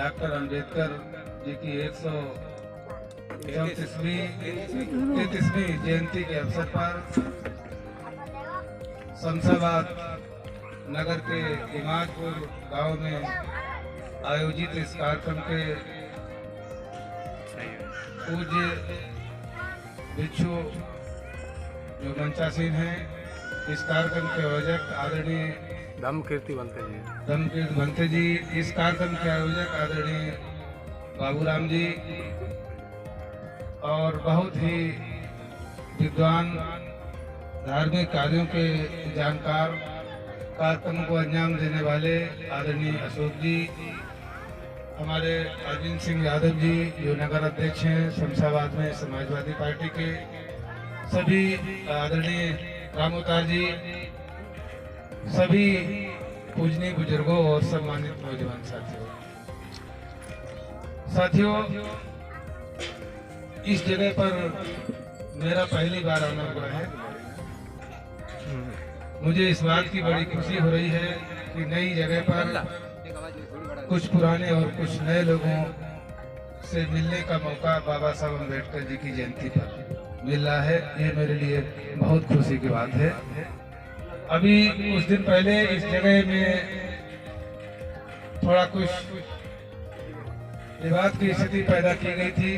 Doctor Ambedkar ji की 133वीं जयंती के अवसर पर शमशाबाद नगर के इमादपुर गांव में आयोजित इस कार्यक्रम के पूज्य भिक्षु जो मंचासीन हैं, इस कार्यक्रम के आयोजक आदरणीय धम्मकीर्ति बनते जी, इस कार्यक्रम के आयोजक आदरणीय बाबूराम जी और बहुत ही विद्वान धार्मिक कार्यों के जानकार, कार्यक्रम को अंजाम देने वाले आदरणीय अशोक जी, हमारे अरविंद सिंह यादव जी जो नगर अध्यक्ष हैं शमशाबाद में समाजवादी पार्टी के, सभी आदरणीय रामोतार जी, सभी पूजनीय बुजुर्गों और सम्मानित नौजवान साथियों, इस जगह पर मेरा पहली बार आना हुआ है। मुझे इस बात की बड़ी खुशी हो रही है कि नई जगह पर कुछ पुराने और कुछ नए लोगों से मिलने का मौका बाबा साहब अम्बेडकर जी की जयंती पर मिल रहा है। ये मेरे लिए बहुत खुशी की बात है। अभी कुछ दिन पहले इस जगह में थोड़ा कुछ विवाद की स्थिति पैदा की गई थी,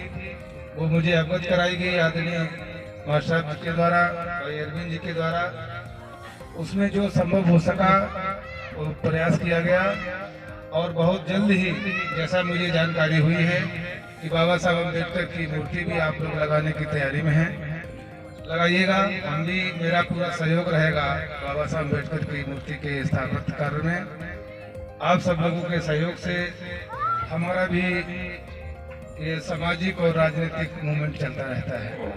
वो मुझे अवगत कराई गई आदरणीय मास्टर जी के द्वारा और अरविंद जी के द्वारा। उसमें जो संभव हो सका वो प्रयास किया गया और बहुत जल्द ही, जैसा मुझे जानकारी हुई है कि बाबा साहब अम्बेडकर की मूर्ति भी आप लोग लगाने की तैयारी में हैं। लगाइएगा, हम भी, मेरा पूरा सहयोग रहेगा बाबा साहब अम्बेडकर की मूर्ति के स्थापित कार्य में। आप सब लोगों के सहयोग से हमारा भी ये सामाजिक और राजनीतिक मूवमेंट चलता रहता है।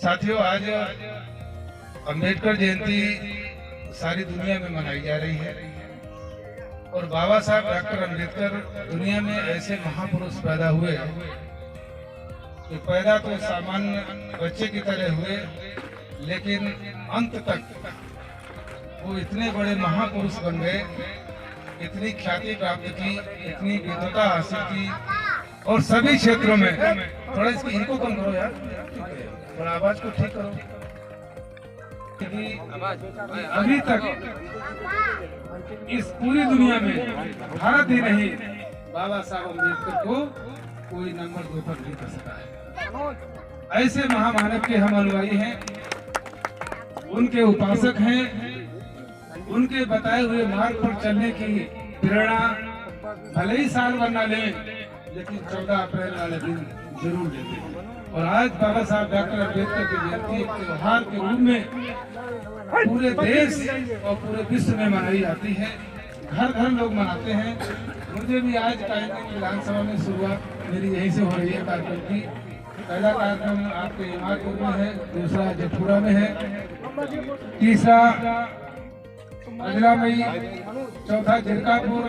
साथियों, आज अम्बेडकर जयंती सारी दुनिया में मनाई जा रही है और बाबा साहब डॉक्टर अम्बेडकर दुनिया में ऐसे महापुरुष पैदा हुए कि पैदा तो सामान्य बच्चे की तरह हुए, लेकिन अंत तक वो इतने बड़े महापुरुष बन गए, इतनी ख्याति प्राप्त की, इतनी विद्वता हासिल की और सभी क्षेत्रों में। थोड़ा इसकी इनको कम करो यार, थोड़ा आवाज को ठीक करो। अभी तक इस पूरी दुनिया में भारत ही नहीं, बाबा साहब अम्बेडकर को कोई नंबर 2 पर नहीं कर सका है। ऐसे महामानव के हम अनुयायी हैं, उनके उपासक हैं, उनके बताए हुए मार्ग पर चलने की प्रेरणा भले ही साल भर न लें, लेकिन 14 अप्रैल वाले दिन जरूर लेते हैं। और आज बाबा साहब डॉक्टर अम्बेडकर की जयंती एक त्योहार के रूप में पूरे देश और पूरे विश्व में मनाई जाती है। घर घर लोग मनाते हैं। मुझे भी आज कायमगंज विधानसभा में शुरुआत मेरी यहीं से हो रही है कार्यक्रम की। पहला कार्यक्रम आपके इमादपुर में है, दूसरा जटपुरा में है, तीसरा अजला मई, चौथा जिरकापुर।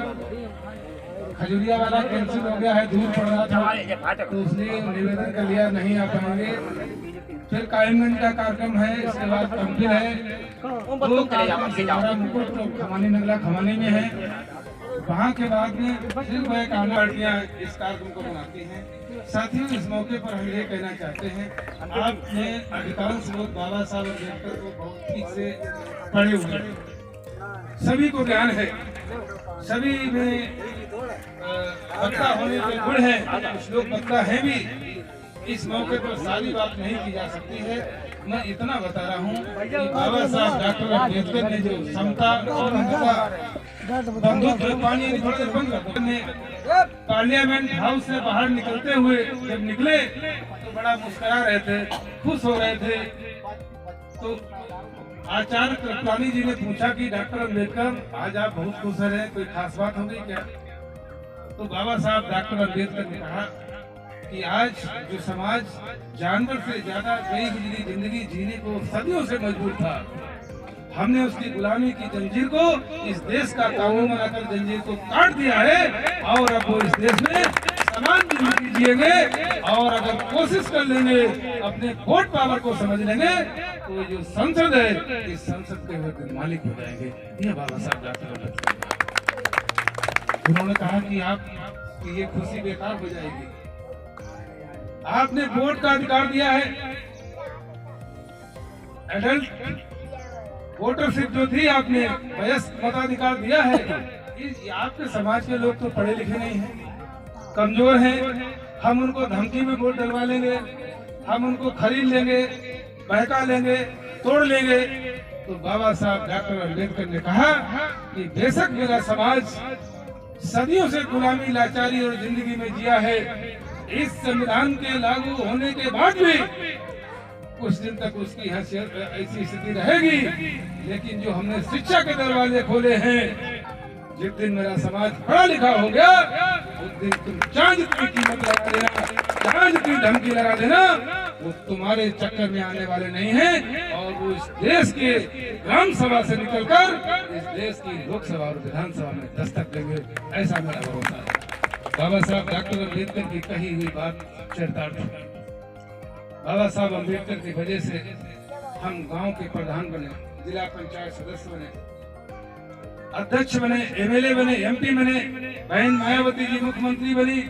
खजुरिया वाला कैंसिल हो गया है, दूर पड़ रहा था तो इसलिए निवेदन कर लिया नहीं आ पाएंगे। फिर कायमगंज का कार्यक्रम है, इसके बाद कंपिल है, 2 कार्यक्रम मुकुट खमानी नगला खमानी में है। वहाँ के बाद में फिर वह पार्टियाँ इस कार्यक्रम को बनाती हैं। साथियों, इस मौके पर हम ये कहना चाहते हैं, आपने अधिकांश लोग बाबा साहब अम्बेडकर को बहुत ठीक से पढ़े हुए हैं, सभी को ज्ञान है, सभी में वक्ता होने के गुण है, कुछ लोग वक्ता हैं भी। इस मौके पर सारी बात नहीं की जा सकती है। मैं इतना बता रहा हूँ कि बाबा साहब डॉक्टर अम्बेडकर ने जो समता और बंधुत्व पार्लियामेंट हाउस से बाहर निकलते हुए जब निकले तो बड़ा मुस्कुरा रहे थे, खुश हो रहे थे। तो आचार्य कृपलानी जी ने पूछा कि डॉक्टर अम्बेडकर आज आप बहुत खुश हैं, कोई खास बात हो गई क्या? तो बाबा साहब डॉक्टर अम्बेडकर ने कहा कि आज जो समाज जानवर से ज्यादा गई गुजरी जिंदगी जीने को सदियों से मजबूर था, हमने उसकी गुलामी की जंजीर को इस देश का कानून बनाकर जंजीर को काट दिया है और अब वो इस देश में समान जिंदगी जिएंगे। और अगर कोशिश कर लेंगे, अपने वोट पावर को समझ लेंगे, तो जो संसद है इस संसद के मालिक हो जाएंगे। ये बाबा साहब डॉक्टर अम्बेडकर उन्होंने कहा कि आप कि ये खुशी बेकार हो जाएगी। आपने वोट का अधिकार दिया है, एडल्ट वोटरशिप जो थी आपने, वयस्क मताधिकार दिया है। आपके समाज के लोग तो पढ़े लिखे नहीं हैं, कमजोर हैं। हम उनको धमकी में वोट डलवा लेंगे, हम उनको खरीद लेंगे, बहका लेंगे, तोड़ लेंगे। तो बाबा साहब डॉक्टर अम्बेडकर ने कहा कि बेशक मेरा समाज सदियों से गुलामी, लाचारी और जिंदगी में जिया है, इस संविधान के लागू होने के बाद भी कुछ दिन तक उसकी हैसियत ऐसी स्थिति रहेगी, लेकिन जो हमने शिक्षा के दरवाजे खोले हैं, जिस दिन मेरा समाज पढ़ा लिखा हो गया, उस दिन तुम चांद की कीमत लगा देना, चांद की धमकी लगा देना, वो तुम्हारे चक्कर में आने वाले नहीं हैं। और वो इस देश के ग्राम सभा से निकलकर इस देश की लोकसभा और विधानसभा में दस्तक देंगे, ऐसा मेरा भरोसा है। बाबा साहब डॉक्टर अम्बेडकर की कही हुई बात चरितार्थ है। बाबा साहब अम्बेडकर की वजह से हम गांव के प्रधान बने, जिला पंचायत सदस्य बने, अध्यक्ष बने, एमएलए बने, एमपी बने, बहन मायावती जी मुख्यमंत्री बनी,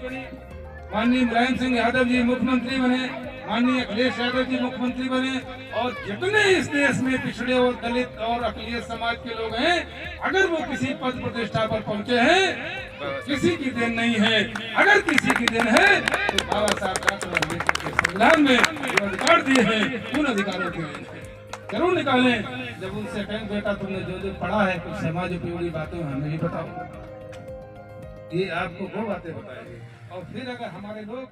माननीय मुलायम सिंह यादव जी मुख्यमंत्री बने, माननीय अखिलेश यादव जी मुख्यमंत्री बने। और जितने इस देश में पिछड़े और दलित और अखिलेश समाज के लोग हैं, अगर वो किसी पद प्रतिष्ठा पर पहुंचे हैं तो किसी की देन नहीं है। अगर किसी की देन है तो बाबा साहब डॉक्टर अम्बेडकर के संविधान में जो अधिकार दिए हैं, उन अधिकारों के लिए जरूर निकालें। जब उनसे कहें बेटा तुमने जो जो पढ़ा है कुछ समाज उपयोगी बातें हमें भी बताओ, ये आपको वो बातें बताएंगे। और फिर अगर हमारे लोग